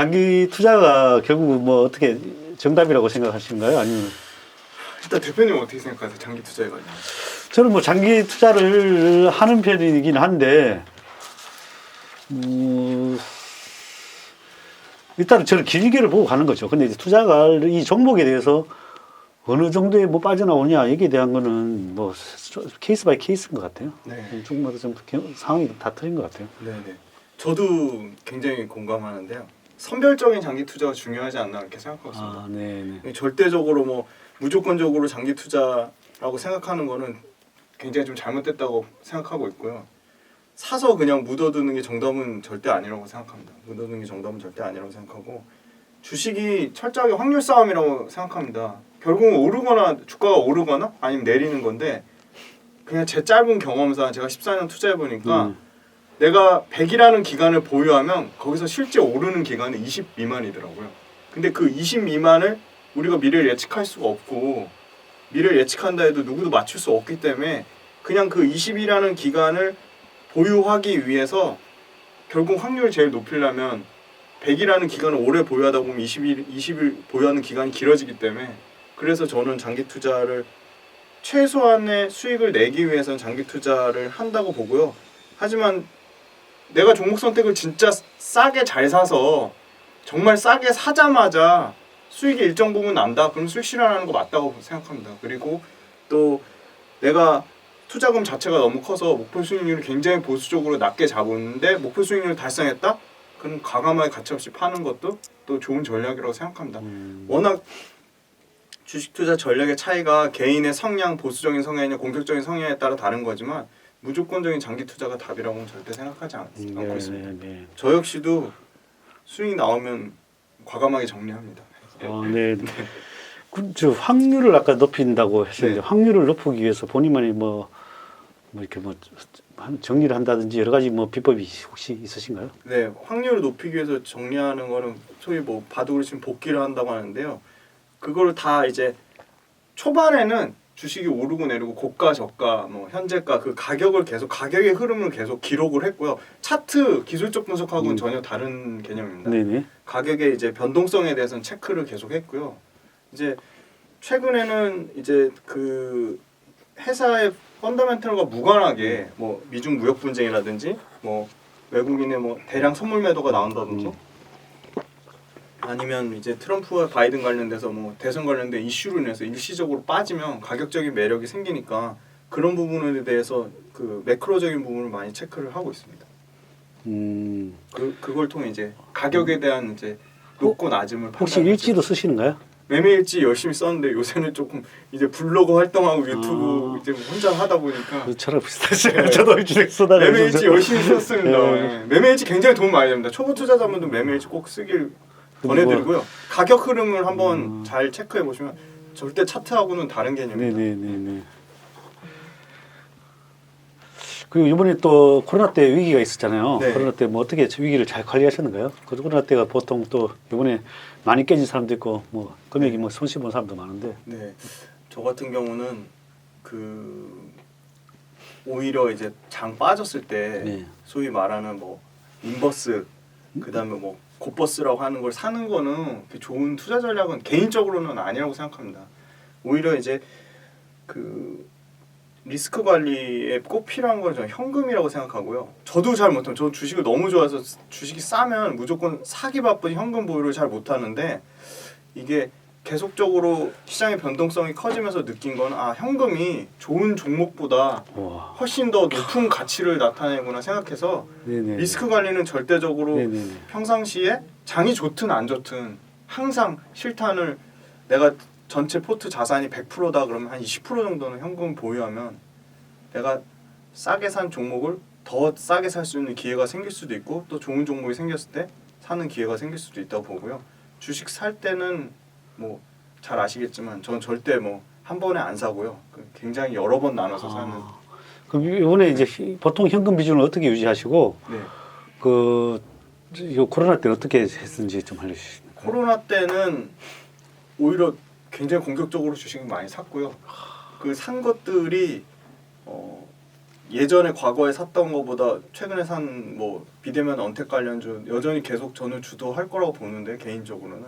장기 투자가 결국 뭐 어떻게 정답이라고 생각하시는가요? 아니면 일단 대표님 어떻게 생각하세요? 장기 투자에 관련. 저는 뭐 장기 투자를 하는 편이긴 한데 일단은 저는 길게를 보고 가는 거죠. 근데 이제 투자가 이 종목에 대해서 어느 정도에 뭐 빠져나오냐 여기에 대한 거는 뭐 케이스 바이 케이스인 것 같아요. 네. 조금마다 좀 상황이 다 틀린 것 같아요. 네네. 저도 굉장히 공감하는데요. 선별적인 장기 투자가 중요하지 않나 이렇게 생각하고 있습니다. 아, 네. 절대적으로 뭐 무조건적으로 장기 투자라고 생각하는 거는 굉장히 좀 잘못됐다고 생각하고 있고요. 사서 그냥 묻어두는 게 정답은 절대 아니라고 생각합니다. 묻어두는 게 정답은 절대 아니라고 생각하고 주식이 철저하게 확률 싸움이라고 생각합니다. 결국은 오르거나 주가가 오르거나 아니면 내리는 건데 그냥 제 짧은 경험상 제가 14년 투자해 보니까 내가 100이라는 기간을 보유하면 거기서 실제 오르는 기간은 20 미만이더라고요. 근데 그 20 미만을 우리가 미래를 예측할 수가 없고 미래를 예측한다 해도 누구도 맞출 수 없기 때문에 그냥 그 20이라는 기간을 보유하기 위해서 결국 확률을 제일 높이려면 100이라는 기간을 오래 보유하다 보면 20일 보유하는 기간이 길어지기 때문에 그래서 저는 장기 투자를 최소한의 수익을 내기 위해서는 장기 투자를 한다고 보고요. 하지만 내가 종목 선택을 진짜 싸게 잘 사서 정말 싸게 사자마자 수익이 일정 부분 난다. 그럼 수익 실현하는 거 맞다고 생각합니다. 그리고 또 내가 투자금 자체가 너무 커서 목표 수익률을 굉장히 보수적으로 낮게 잡았는데 목표 수익률을 달성했다? 그럼 과감하게 가차없이 파는 것도 또 좋은 전략이라고 생각합니다. 워낙 주식 투자 전략의 차이가 개인의 성향, 보수적인 성향이냐 공격적인 성향에 따라 다른 거지만 무조건적인 장기 투자가 답이라고는 절대 생각하지 않고 있습니다. 네. 저 역시도 수익이 나오면 과감하게 정리합니다. 네. 저 확률을 아까 높인다고 했었는데 확률을 높이기 위해서 본인만이 뭐 이렇게 뭐 정리를 한다든지 여러 가지 뭐 비법이 혹시 있으신가요? 네, 확률을 높이기 위해서 정리하는 거는 소위 뭐 바둑으로 치면 복기를 한다고 하는데요. 그거를 다 이제 초반에는 주식이 오르고 내리고 고가 저가 뭐 현재가 그 가격을 계속 가격의 흐름을 계속 기록을 했고요. 차트 기술적 분석하고는 전혀 다른 개념입니다. 네네. 가격의 이제 변동성에 대해서는 체크를 계속 했고요. 이제 최근에는 이제 그 회사의 펀더멘털과 무관하게 뭐 미중 무역 분쟁이라든지 뭐 외국인의 뭐 대량 선물 매도가 나온다든지 아니면 이제 트럼프와 바이든 관련돼서 뭐 대선 관련된 이슈로 인해서 일시적으로 빠지면 가격적인 매력이 생기니까 그런 부분에 대해서 그 매크로적인 부분을 많이 체크를 하고 있습니다. 그걸 통해 이제 가격에 대한 이제 높고 낮음을 혹시 일지도 쓰시는가요? 매매일지 열심히 썼는데 요새는 조금 이제 블로그 활동하고 유튜브 이제 혼자 하다 보니까 저랑 비슷하시네요. 저도 일주일 쓰다가 매매일지 열심히 썼습니다. 네. 매매일지 굉장히 도움 많이 됩니다. 초보 투자자분들 매매일지 꼭 쓰길 권해드리고요. 가격 흐름을 한번 잘 체크해 보시면 절대 차트하고는 다른 개념입니다. 네네네. 그리고 이번에 또 코로나 때 위기가 있었잖아요. 네. 코로나 때 뭐 어떻게 위기를 잘 관리하셨는가요? 그 코로나 때가 보통 또 이번에 많이 깨진 사람도 있고 뭐 금액이 뭐 손실 본 사람도 많은데. 네, 저 같은 경우는 그 오히려 이제 장 빠졌을 때 소위 말하는 뭐 인버스 그다음에 뭐 곧버스라고 하는 걸 사는 거는 좋은 투자 전략은 개인적으로는 아니라고 생각합니다. 오히려 이제 그 리스크 관리에 꼭 필요한 건 저는 현금이라고 생각하고요. 저도 잘 못해요. 저 주식을 너무 좋아해서 주식이 싸면 무조건 사기 바쁜 현금 보유를 잘 못하는데 이게 계속적으로 시장의 변동성이 커지면서 느낀 건 현금이 좋은 종목보다 훨씬 더 높은 가치를 나타내구나 생각해서 리스크 관리는 절대적으로 평상시에 장이 좋든 안 좋든 항상 실탄을 내가 전체 포트 자산이 100%다 그러면 한 20% 정도는 현금 보유하면 내가 싸게 산 종목을 더 싸게 살 수 있는 기회가 생길 수도 있고 또 좋은 종목이 생겼을 때 사는 기회가 생길 수도 있다고 보고요. 주식 살 때는 뭐 잘 아시겠지만 저는 절대 뭐 한 번에 안 사고요. 굉장히 여러 번 나눠서 사는. 그럼 이번에 이제 보통 현금 비중을 어떻게 유지하시고 그 코로나 때 어떻게 했는지 좀 알려주시죠. 코로나 때는 오히려 굉장히 공격적으로 주식을 많이 샀고요. 그 산 것들이 예전에 과거에 샀던 거보다 최근에 산 뭐 비대면 언택 관련주 여전히 계속 저는 주도할 거라고 보는데 개인적으로는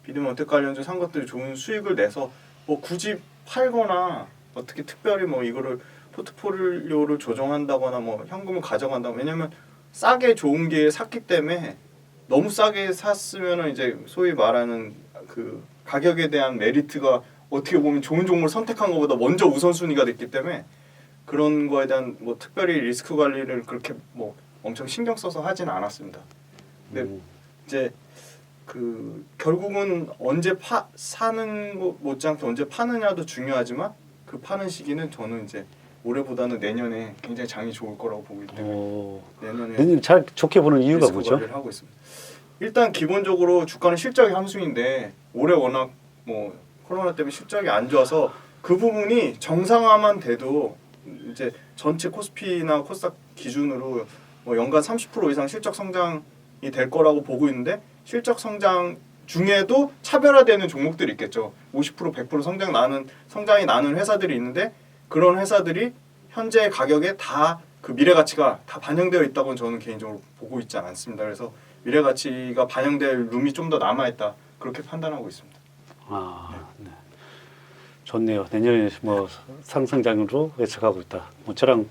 비대면 언택 관련주 산 것들이 좋은 수익을 내서 뭐 굳이 팔거나 어떻게 특별히 뭐 이거를 포트폴리오를 조정한다거나 뭐 현금을 가져간다. 왜냐면 싸게 좋은 게 샀기 때문에 너무 싸게 샀으면은 이제 소위 말하는 그 가격에 대한 메리트가 어떻게 보면 좋은 종목을 선택한 것보다 먼저 우선순위가 됐기 때문에 그런 거에 대한 뭐 특별히 리스크 관리를 그렇게 뭐 엄청 신경 써서 하진 않았습니다. 근데 이제 그 결국은 언제 사는 거 못지않게 언제 파느냐도 중요하지만 그 파는 시기는 저는 이제 올해보다는 내년에 굉장히 장이 좋을 거라고 보기 때문에 내년 잘 좋게 보는 이유가 리스크 뭐죠? 관리를 하고 있습니다. 일단 기본적으로 주가는 실적이 함수인데 올해 워낙 뭐 코로나 때문에 실적이 안 좋아서 그 부분이 정상화만 돼도 이제 전체 코스피나 코스닥 기준으로 뭐 연간 30% 이상 실적 성장이 될 거라고 보고 있는데 실적 성장 중에도 차별화되는 종목들이 있겠죠. 50% 100% 성장이 나는 회사들이 있는데 그런 회사들이 현재 가격에 다 그 미래 가치가 다 반영되어 있다고는 저는 개인적으로 보고 있지 않습니다. 그래서 미래 가치가 반영될 룸이 좀 더 남아 있다 그렇게 판단하고 있습니다. 네. 좋네요. 내년에 뭐 상승장으로 예측하고 있다. 뭐 저랑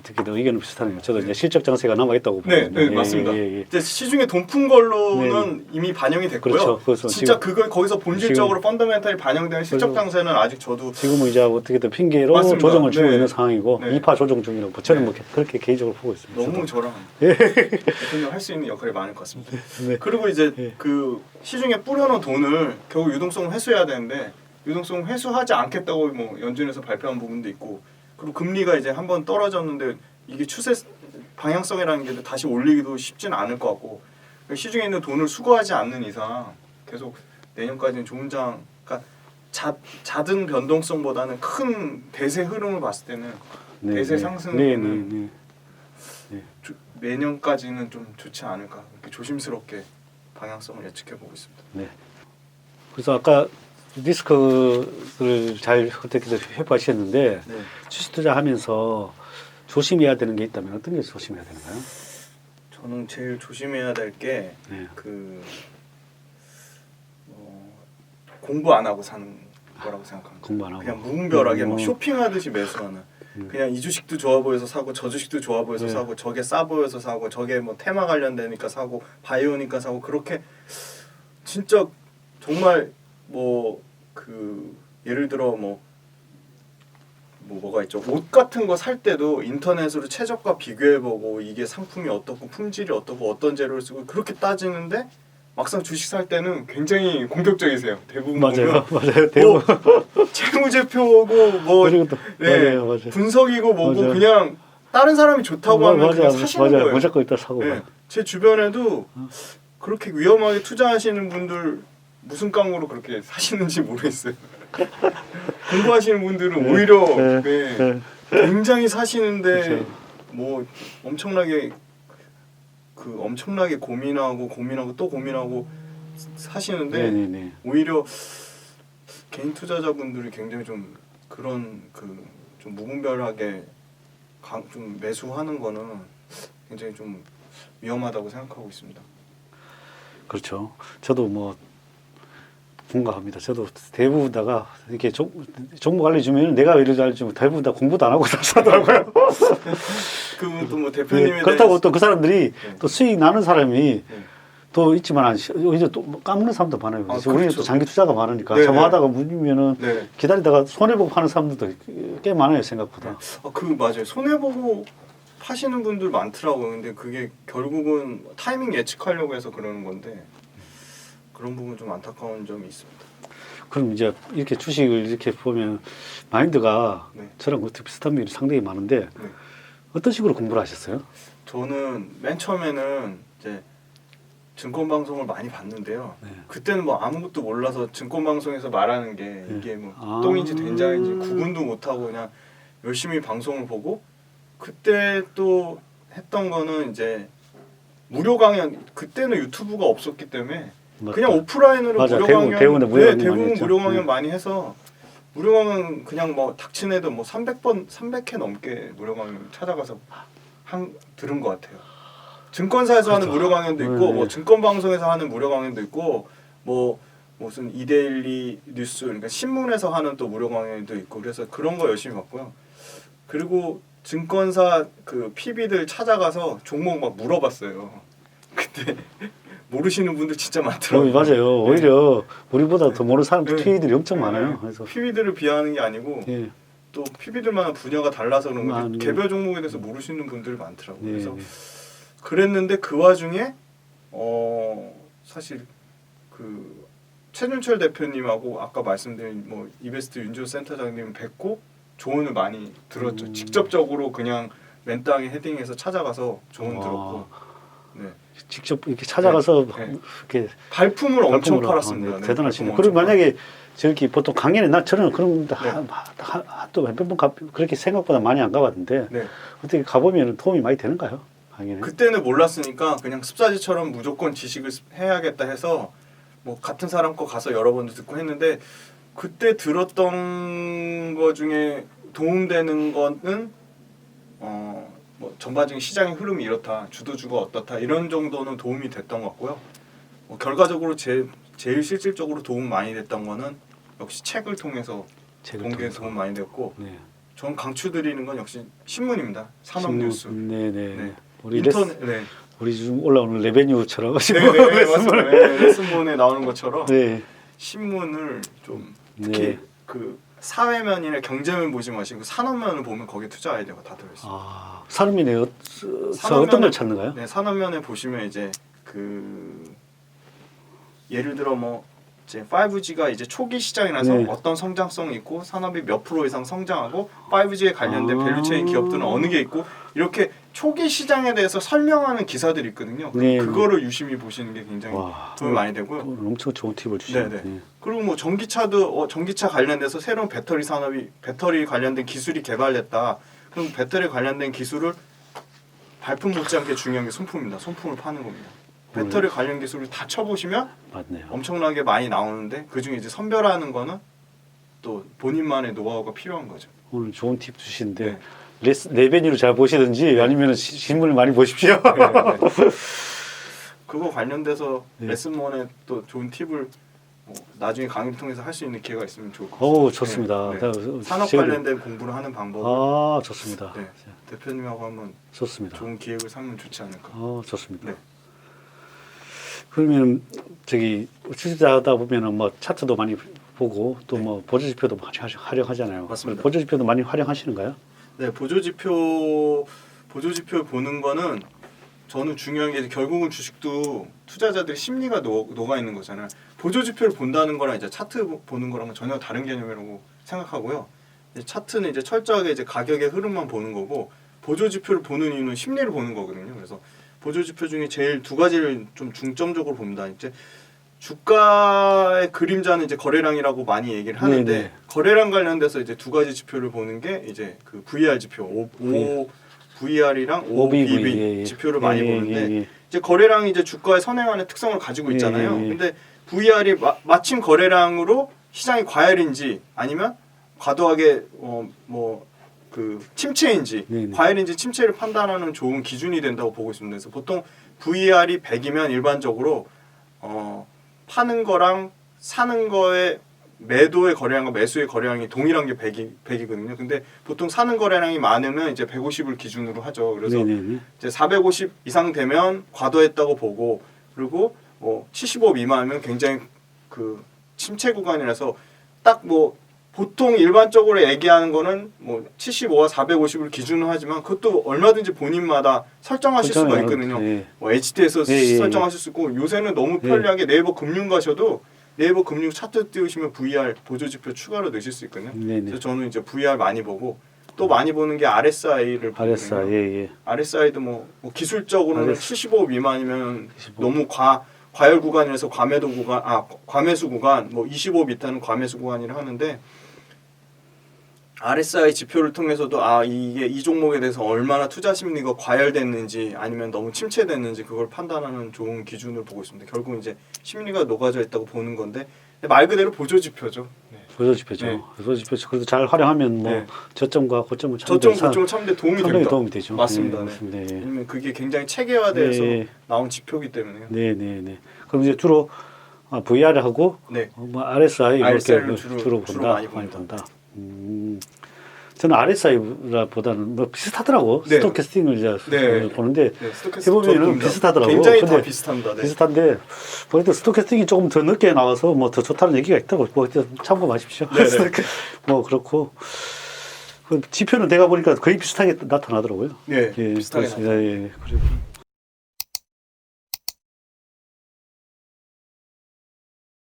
어떻게든 의견은 비슷하네요. 저도 이제 실적 장세가 남아 있다고 보거든요. 네, 맞습니다. 이제 시중에 돈 푼 걸로는 이미 반영이 됐고요. 그렇죠. 그래서 진짜 그걸 거기서 본질적으로 펀더멘탈이 반영된 실적 장세는 아직 저도 지금은 이제 어떻게든 핑계로 맞습니다. 조정을 주고 네. 있는 상황이고 네. 2파 조정 중이라고 저는 뭐 그렇게 개인적으로 보고 있습니다. 너무 저도. 저랑 대표님 할 수 있는 역할이 많을 것 같습니다. 네. 그리고 이제 네. 그 시중에 뿌려놓은 돈을 결국 유동성을 회수해야 되는데 유동성 회수하지 않겠다고 뭐 연준에서 발표한 부분도 있고 그리고 금리가 이제 한번 떨어졌는데 이게 추세 방향성이라는 게 다시 올리기도 쉽지는 않을 것 같고 시중에 있는 돈을 수거하지 않는 이상 계속 내년까지는 좋은 그러니까 잦은 변동성보다는 큰 대세 흐름을 봤을 때는 네, 대세 네. 상승에는 네. 내년까지는 좀 좋지 않을까 이렇게 조심스럽게 방향성을 예측해 보고 있습니다. 네. 그래서 아까 리스크를 잘 어떻게든 회복하셨는데 네. 주식 투자하면서 조심해야 되는 게 있다면 어떤 게 조심해야 되는가요? 저는 제일 조심해야 될 게 네. 공부 안 하고 사는 거라고 생각합니다. 공부 안 하고 그냥 무분별하게 막 쇼핑하듯이 매수하는. 그냥 이 주식도 좋아 보여서 사고 저 주식도 좋아 보여서 네. 사고 저게 싸 보여서 사고 저게 뭐 테마 관련되니까 사고 바이오니까 사고 그렇게 진짜 정말 뭐 그 예를 들어 뭐가 있죠. 옷 같은 거 살 때도 인터넷으로 최저가 비교해보고 이게 상품이 어떻고 품질이 어떻고 어떤 재료를 쓰고 그렇게 따지는데 막상 주식 살 때는 굉장히 공격적이세요. 대부분 맞아요. 보면 맞아요. 대부분 재무제표고 뭐 그리고 또 맞아요. 맞아요. 분석이고 뭐고 맞아요. 그냥 다른 사람이 좋다고 하면 그냥 사시는 맞아요. 거예요. 무조건 있다 사고. 네. 제 주변에도 그렇게 위험하게 투자하시는 분들 무슨 깡으로 그렇게 사시는지 모르겠어요. 공부하시는 분들은 오히려 굉장히 사시는데 그렇죠. 뭐 엄청나게 고민하고 또 고민하고 사시는데 네네네. 오히려 개인 투자자분들이 굉장히 좀 그런 좀 무분별하게 좀 매수하는 거는 굉장히 좀 위험하다고 생각하고 있습니다. 그렇죠. 저도 뭐 공감합니다. 저도 대부분 다가 이렇게 종목 알려주면 내가 예를 알려주면 대부분 다 공부도 안 하고 다 사더라고요. 그분 또 뭐 대표님에 네, 그렇다고 또 그 사람들이 네. 또 수익 나는 사람이 네. 또 있지만 이제 또 까먹는 사람도 많아요. 아, 우리는 그렇죠. 또 장기 투자가 많으니까 네, 저거 하다가 물리면은 네. 기다리다가 손해 보고 파는 사람들도 꽤 많아요 생각보다. 맞아요. 손해 보고 파시는 분들 많더라고요. 근데 그게 결국은 타이밍 예측하려고 해서 그러는 건데 그런 부분 좀 안타까운 점이 있습니다. 그럼 이제 이렇게 주식을 이렇게 보면 마인드가 네. 저랑 어떻게 비슷한 면이 상당히 많은데 네. 어떤 식으로 공부를 하셨어요? 저는 맨 처음에는 이제 증권 방송을 많이 봤는데요. 네. 그때는 뭐 아무것도 몰라서 증권 방송에서 말하는 게 네. 이게 뭐 아. 똥인지 된장인지 구분도 못 하고 그냥 열심히 방송을 보고 그때 또 했던 거는 이제 무료 강연 그때는 유튜브가 없었기 때문에 맞다. 그냥 오프라인으로 맞아. 무료 대부분 강연 대부분 무료 강연 많이 대부분 했죠. 무료 강연 네. 많이 해서 무료 강연 그냥 뭐 닥친 애도 뭐 300회 넘게 무료 강연 찾아가서 들은 것 같아요. 증권사에서 하는 무료 강연도 있고 뭐 증권 방송에서 하는 무료 강연도 있고 뭐 무슨 이데일리 뉴스 그러니까 신문에서 하는 또 무료 강연도 있고 그래서 그런 거 열심히 봤고요. 그리고 증권사 그 PB들 찾아가서 종목 막 물어봤어요. 그때 모르시는 분들 진짜 많더라고요. 맞아요. 오히려 우리보다 더 모르는 사람 PB들이 엄청 네. 많아요. 그래서 PB들을 비하하는 게 아니고 예. 또 PB들마다 분야가 달라서 그런 건지 네. 개별 종목에 대해서 모르시는 분들이 많더라고요. 네. 그래서 그랬는데 그 와중에 사실 그 최준철 대표님하고 아까 말씀드린 뭐 이베스트 윤지호 센터장님 뵙고 조언을 많이 들었죠. 직접적으로 그냥 맨땅에 헤딩해서 찾아가서 조언 들었고, 네. 직접 이렇게 찾아가서 네. 이렇게 발품을 엄청 발품으로, 팔았습니다. 네, 네, 대단하시네요. 발품 그리고 엄청 만약에 저기 보통 강연에 저는 그런 네. 또 몇 번 그렇게 생각보다 많이 안 가봤는데 네. 어떻게 가보면 도움이 많이 되는가요? 강연에? 그때는 몰랐으니까 그냥 습사지처럼 무조건 지식을 해야겠다 해서 뭐 같은 사람 거 가서 여러 번도 듣고 했는데 그때 들었던 거 중에 도움되는 거는 뭐 전반적인 시장의 흐름이 이렇다, 주도주가 어떻다 이런 정도는 도움이 됐던 것 같고요. 결과적으로 제일 실질적으로 도움 많이 됐던 거는 역시 책을 통해서 본 게 도움 많이 됐고, 네. 전 강추드리는 건 역시 신문입니다. 산업뉴스. 네네. 네. 우리 인터넷. 네. 우리 지금 올라오는 레베뉴처럼 네, 맞습니다. 네, 레슨본에 나오는 것처럼 네. 신문을 좀 특히 네. 그 사회면이나 경제면 보지 마시고 산업면을 보면 거기에 투자 아이디어가 다 들어있어요. 산업인의 어떤 걸 찾는가요? 네, 산업면에 보시면 이제 그 예를 들어 뭐 이제 5G가 이제 초기 시장이라서 네. 어떤 성장성이 있고 산업이 몇 프로 이상 성장하고 5G에 관련된 밸류체인 기업들은 어느 게 있고 이렇게 초기 시장에 대해서 설명하는 기사들이 있거든요. 네. 그거를 유심히 보시는 게 굉장히 도움이 많이 되고요. 엄청 좋은 팁을 주시네요. 네네. 네. 그리고 뭐 전기차도 전기차 관련돼서 새로운 배터리 산업이 배터리 관련된 기술이 개발됐다. 그럼 배터리 관련된 기술을 발품 못지않게 중요한 게 손품입니다. 손품을 파는 겁니다. 배터리 관련 기술을 다 쳐보시면 맞네요. 엄청나게 많이 나오는데 그 중에 이제 선별하는 거는 또 본인만의 노하우가 필요한 거죠. 오늘 좋은 팁 주시는데 네. 레베뉴를 잘 보시든지 아니면 신문을 많이 보십시오. 네, 네. 그거 관련돼서 네. 레슨원에 또 좋은 팁을 나중에 강의를 통해서 할 수 있는 기회가 있으면 좋을 것 같습니다. 오, 좋습니다. 네. 산업 관련된 공부를 하는 방법을 좋습니다. 네. 대표님하고 한번 좋습니다. 좋은 기획을 삼으면 좋지 않을까. 좋습니다. 네. 그러면 저기 취재하다 보면은 뭐 차트도 많이 보고 또 뭐 보조지표도 많이 활용하잖아요. 맞습니다. 보조지표도 많이 활용하시는가요? 네, 보조지표 보는 거는 저는 중요한 게 결국은 주식도 투자자들의 심리가 녹아 있는 거잖아요. 보조지표를 본다는 거랑 이제 차트 보는 거랑은 전혀 다른 개념이라고 생각하고요. 차트는 이제 철저하게 이제 가격의 흐름만 보는 거고 보조지표를 보는 이유는 심리를 보는 거거든요. 그래서 보조지표 중에 제일 두 가지를 좀 중점적으로 봅니다. 이제 주가의 그림자는 이제 거래량이라고 많이 얘기를 하는데 네네. 거래량 관련돼서 이제 두 가지 지표를 보는 게 이제 그 VR 지표, VR이랑 OBV 지표를 많이 보는데 이제 거래량이 이제 주가의 선행하는 특성을 가지고 있잖아요. 근데 VR이 마침 거래량으로 시장이 과열인지 아니면 과도하게 그 침체인지 과열인지 침체를 판단하는 좋은 기준이 된다고 보고 있습니다. 그래서 보통 VR이 100이면 일반적으로 파는 거랑 사는 거의 매도의 거래량과 매수의 거래량이 동일한 게 100이거든요. 근데 보통 사는 거래량이 많으면 이제 150을 기준으로 하죠. 그래서 이제 450 이상 되면 과도했다고 보고 그리고 뭐 75 미만이면 굉장히 그 침체 구간이라서 딱 뭐 보통 일반적으로 얘기하는 거는 뭐 75와 450을 기준으로 하지만 그것도 얼마든지 본인마다 설정하실 수가 있거든요. 뭐 HT에서 설정하실 수 있고 요새는 너무 편리하게 네이버 금융 가셔도 네이버 금융 차트 띄우시면 VR 보조지표 추가로 넣으실 수 있거든요. 그래서 저는 이제 VR 많이 보고 또 많이 보는 게 RSI를 보거든요. RSI도 뭐 기술적으로는 75 미만이면 75. 너무 과열 구간이라서 과매수 구간, 뭐 25 밑에는 과매수 구간이라 하는데 RSI 지표를 통해서도 이게 이 종목에 대해서 얼마나 투자 심리가 과열됐는지 아니면 너무 침체됐는지 그걸 판단하는 좋은 기준을 보고 있습니다. 결국 이제 심리가 녹아져 있다고 보는 건데 말 그대로 보조 지표죠. 네. 보조 지표죠. 네. 보조 지표 그래도 잘 활용하면 뭐 네. 저점과 고점을 저점 고점 참는데 도움이 상당히 됩니다. 도움이 되죠. 맞습니다. 네. 맞습니다. 예. 왜냐면 그게 굉장히 체계화돼서 네. 나온 지표이기 때문에요. 네네네. 그럼 이제 주로 VR하고 네. 뭐 RSI RSI 를 이렇게 주로 본다. 많이 봅니다. 저는 RSI보다는 뭐 비슷하더라고. 네. 스토캐스팅을 이제 네. 보는데 네, 스토캐스틱 해보면은 저도 봅니다. 비슷하더라고. 굉장히 다 근데 비슷합니다. 네. 비슷한데 보니까 스토캐스팅이 조금 더 늦게 나와서 뭐 더 좋다는 얘기가 있다고 뭐 참고하십시오. 네네. 뭐 그렇고 그 지표는 내가 보니까 거의 비슷하게 나타나더라고요. 네, 예, 비슷하게 그렇습니다. 예, 그리고